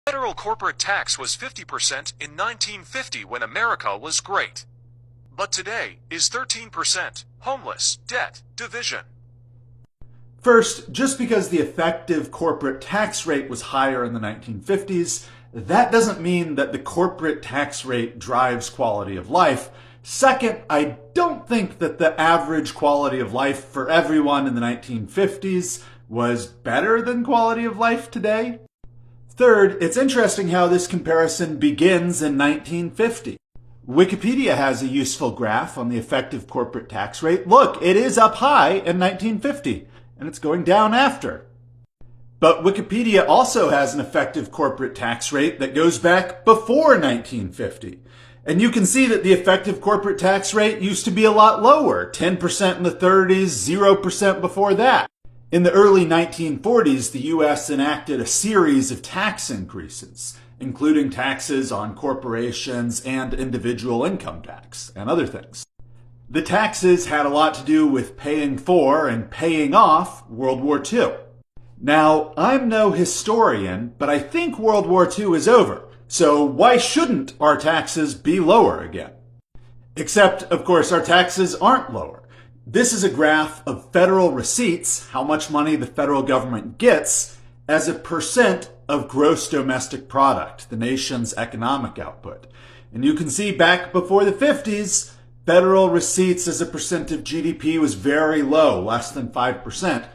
Federal corporate tax was 50% in 1950 when America was great. But today is 13%. Homeless, debt, division. First, just because the effective corporate tax rate was higher in the 1950s, that doesn't mean that the corporate tax rate drives quality of life. Second, I don't think that the average quality of life for everyone in the 1950s was better than quality of life today. Third, it's interesting how this comparison begins in 1950. Wikipedia has a useful graph on the effective corporate tax rate. Look, it is up high in 1950, and it's going down after. But Wikipedia also has an effective corporate tax rate that goes back before 1950. And you can see that the effective corporate tax rate used to be a lot lower, 10% in the 30s, 0% before that. In the early 1940s, the U.S. enacted a series of tax increases, including taxes on corporations and individual income tax, and other things. The taxes had a lot to do with paying for and paying off World War II. Now, I'm no historian, but I think World War II is over. So why shouldn't our taxes be lower again? Except, of course, our taxes aren't lower. This is a graph of federal receipts, how much money the federal government gets, as a percent of gross domestic product, the nation's economic output. And you can see back before the 50s, federal receipts as a percent of GDP was very low, less than 5%.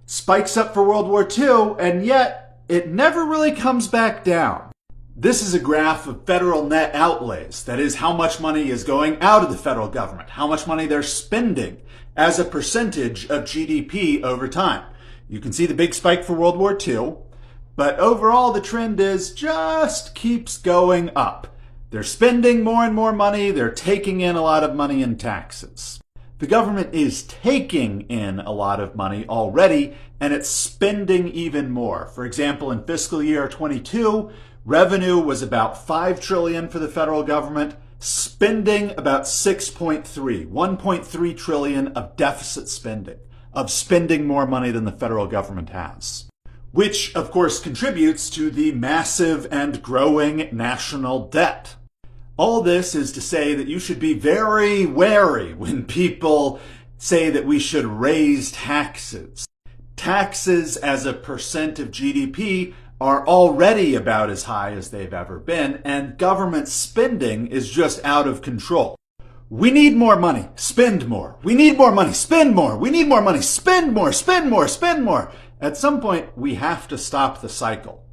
Spikes up for World War II, and yet it never really comes back down. This is a graph of federal net outlays. That is, how much money is going out of the federal government, how much money they're spending as a percentage of GDP over time. You can see the big spike for World War II, but overall the trend is just keeps going up. They're spending more and more money, they're taking in a lot of money in taxes. The government is taking in a lot of money already, and it's spending even more. For example, in fiscal year 22, revenue was about $5 trillion for the federal government, spending about 1.3 trillion of deficit spending, of spending more money than the federal government has. Which, of course, contributes to the massive and growing national debt. All this is to say that you should be very wary when people say that we should raise taxes. Taxes as a percent of GDP are already about as high as they've ever been, and government spending is just out of control. We need more money, spend more. We need more money, spend more. We need more money, spend more, spend more, spend more. At some point, we have to stop the cycle.